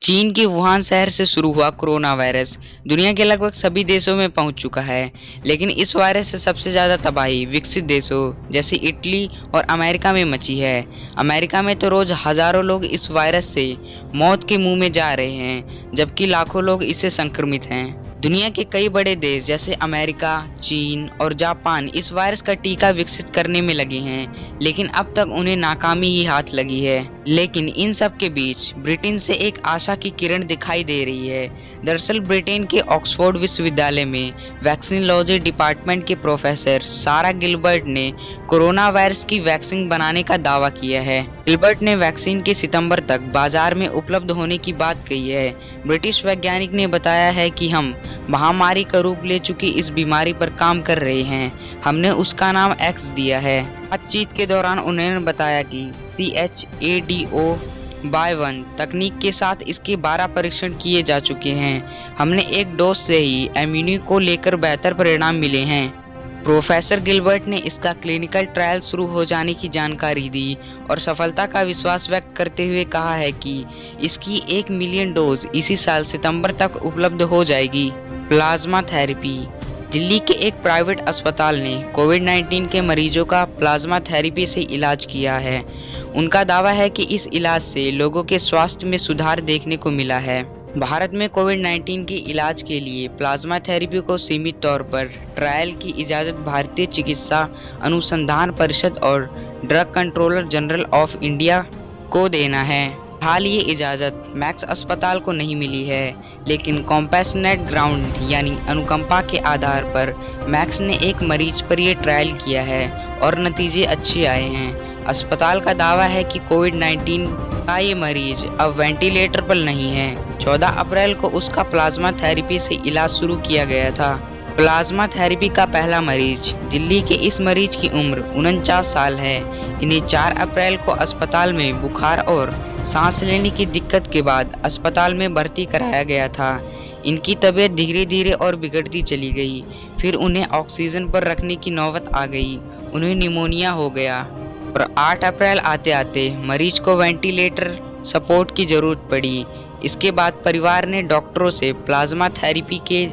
चीन के वुहान शहर से शुरू हुआ कोरोना वायरस दुनिया के लगभग सभी देशों में पहुंच चुका है। लेकिन इस वायरस से सबसे ज़्यादा तबाही विकसित देशों जैसे इटली और अमेरिका में मची है। अमेरिका में तो रोज़ हज़ारों लोग इस वायरस से मौत के मुंह में जा रहे हैं, जबकि लाखों लोग इससे संक्रमित हैं। दुनिया के कई बड़े देश जैसे अमेरिका, चीन और जापान इस वायरस का टीका विकसित करने में लगे हैं, लेकिन अब तक उन्हें नाकामी ही हाथ लगी है। लेकिन इन सब के बीच ब्रिटेन से एक आशा की किरण दिखाई दे रही है। दरअसल ब्रिटेन के ऑक्सफोर्ड विश्वविद्यालय में वैक्सीनोलॉजी डिपार्टमेंट के प्रोफेसर सारा गिलबर्ट ने कोरोना वायरस की वैक्सीन बनाने का दावा किया है। गिलबर्ट ने वैक्सीन के सितंबर तक बाजार में उपलब्ध होने की बात कही है। ब्रिटिश वैज्ञानिक ने बताया है कि हम महामारी का रूप ले चुकी इस बीमारी पर काम कर रहे हैं। हमने उसका नाम एक्स दिया है। बातचीत के दौरान उन्होंने बताया कि CHAdO/1 तकनीक के साथ इसके 12 परीक्षण किए जा चुके हैं। हमने एक डोज से ही इम्यूनिटी को लेकर बेहतर परिणाम मिले हैं। प्रोफेसर गिलबर्ट ने इसका क्लिनिकल ट्रायल शुरू हो जाने की जानकारी दी और सफलता का विश्वास व्यक्त करते हुए कहा है कि इसकी 1 मिलियन डोज इसी साल सितंबर तक उपलब्ध हो जाएगी। Plasma therapy. दिल्ली के एक प्राइवेट अस्पताल ने कोविड-19 के मरीजों का प्लाज्मा थेरेपी से इलाज किया है। उनका दावा है कि इस इलाज से लोगों के स्वास्थ्य में सुधार देखने को मिला है। भारत में कोविड-19 के इलाज के लिए प्लाज्मा थेरेपी को सीमित तौर पर ट्रायल की इजाज़त भारतीय चिकित्सा अनुसंधान परिषद और drug controller general of India को देना है। हाल ये इजाज़त मैक्स अस्पताल को नहीं मिली है, लेकिन कॉम्पैशनेट ग्राउंड यानी अनुकंपा के आधार पर मैक्स ने एक मरीज पर यह ट्रायल किया है और नतीजे अच्छे आए हैं। अस्पताल का दावा है कि कोविड-19 का ये मरीज अब वेंटिलेटर पर नहीं है। 14 अप्रैल को उसका प्लाज्मा थेरेपी से इलाज शुरू किया गया था। प्लाज्मा थेरेपी का पहला मरीज दिल्ली के इस मरीज की उम्र 49 साल है। इन्हें 4 अप्रैल को अस्पताल में बुखार और सांस लेने की दिक्कत के बाद अस्पताल में भर्ती कराया गया था। इनकी तबीयत धीरे धीरे और बिगड़ती चली गई। फिर उन्हें ऑक्सीजन पर रखने की नौबत आ गई। उन्हें निमोनिया हो गया और 8 अप्रैल आते आते मरीज को वेंटिलेटर सपोर्ट की ज़रूरत पड़ी। इसके बाद परिवार ने डॉक्टरों से प्लाज्मा थेरेपी के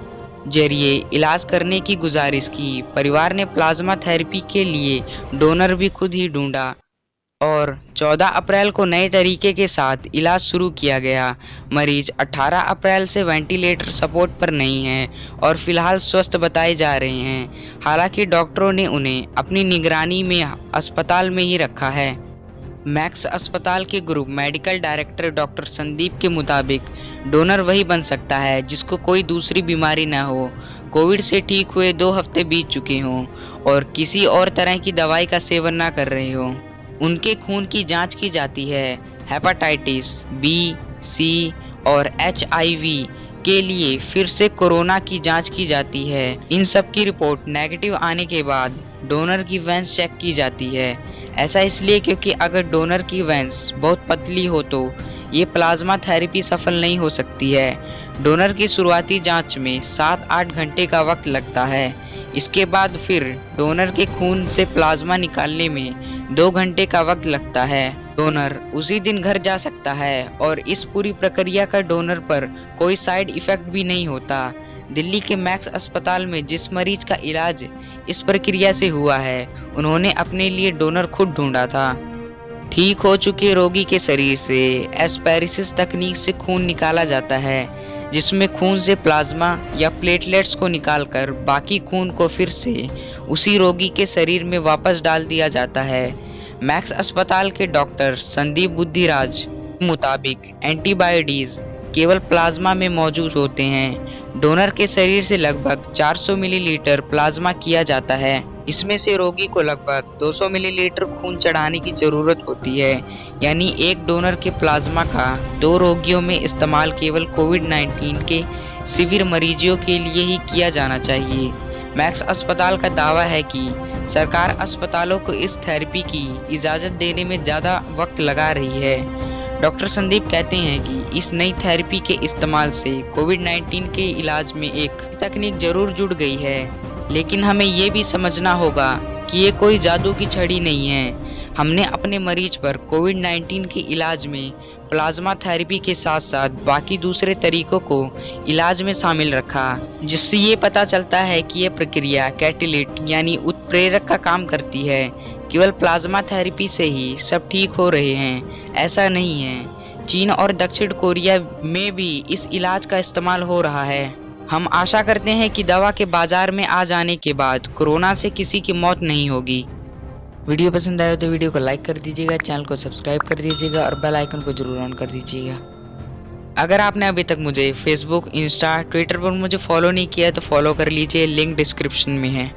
जरिए इलाज करने की गुजारिश की। परिवार ने प्लाज्मा थेरेपी के लिए डोनर भी खुद ही ढूंढा और 14 अप्रैल को नए तरीके के साथ इलाज शुरू किया गया। मरीज 18 अप्रैल से वेंटिलेटर सपोर्ट पर नहीं है और फिलहाल स्वस्थ बताए जा रहे हैं। हालांकि डॉक्टरों ने उन्हें अपनी निगरानी में अस्पताल में ही रखा है। मैक्स अस्पताल के group medical director doctor Sandeep के मुताबिक डोनर वही बन सकता है जिसको कोई दूसरी बीमारी न हो, कोविड से ठीक हुए 2 हफ्ते बीत चुके हों और किसी और तरह की दवाई का सेवन न कर रहे हों। उनके खून की जांच की जाती है। हेपेटाइटिस बी, सी और HIV के लिए फिर से कोरोना की जांच की जाती है। इन सब की रिपोर्ट नेगेटिव आने के बाद डोनर की वेंस चेक की जाती है। ऐसा इसलिए क्योंकि अगर डोनर की वेंस बहुत पतली हो तो ये प्लाज्मा थेरेपी सफल नहीं हो सकती है। डोनर की शुरुआती जांच में 7-8 घंटे का वक्त लगता है। इसके बाद फिर डोनर के खून से प्लाज्मा निकालने में 2 घंटे का वक्त लगता है। डोनर उसी दिन घर जा सकता है और इस पूरी प्रक्रिया का डोनर पर कोई साइड इफेक्ट भी नहीं होता। दिल्ली के मैक्स अस्पताल में जिस मरीज का इलाज इस प्रक्रिया से हुआ है, उन्होंने अपने लिए डोनर खुद ढूंढा था। ठीक हो चुके रोगी के शरीर से एस्पेरिसिस तकनीक से खून निकाला जाता है, जिसमें खून से प्लाज्मा या प्लेटलेट्स को निकालकर बाकी खून को फिर से उसी रोगी के शरीर में वापस डाल दिया जाता है। मैक्स अस्पताल के डॉक्टर संदीप बुद्धिराज के मुताबिक एंटीबॉडीज केवल प्लाज्मा में मौजूद होते हैं। डोनर के शरीर से लगभग 400 मिलीलीटर प्लाज्मा किया जाता है। इसमें से रोगी को लगभग 200 मिलीलीटर खून चढ़ाने की जरूरत होती है। यानी एक डोनर के प्लाज्मा का 2 रोगियों में इस्तेमाल केवल कोविड-19 के सीवियर मरीजों के लिए ही किया जाना चाहिए। मैक्स अस्पताल का दावा है कि सरकार अस्पतालों को इस थेरेपी की इजाज़त देने में ज़्यादा वक्त लगा रही है। डॉक्टर संदीप कहते हैं कि इस नई थेरेपी के इस्तेमाल से कोविड-19 के इलाज में एक तकनीक जरूर जुड़ गई है, लेकिन हमें ये भी समझना होगा कि ये कोई जादू की छड़ी नहीं है। हमने अपने मरीज पर कोविड-19 के इलाज में प्लाज्मा थेरेपी के साथ साथ बाकी दूसरे तरीकों को इलाज में शामिल रखा, जिससे ये पता चलता है कि यह प्रक्रिया कैटेलिस्ट यानी उत्प्रेरक का काम करती है। केवल प्लाज्मा थेरेपी से ही सब ठीक हो रहे हैं, ऐसा नहीं है। चीन और दक्षिण कोरिया में भी इस इलाज का इस्तेमाल हो रहा है। हम आशा करते हैं कि दवा के बाजार में आ जाने के बाद कोरोना से किसी की मौत नहीं होगी। वीडियो पसंद आया तो वीडियो को लाइक कर दीजिएगा, चैनल को सब्सक्राइब कर दीजिएगा और बेल आइकन को जरूर ऑन कर दीजिएगा। अगर आपने अभी तक मुझे फेसबुक, इंस्टा, ट्विटर पर मुझे फॉलो नहीं किया तो फॉलो कर लीजिए, लिंक डिस्क्रिप्शन में है।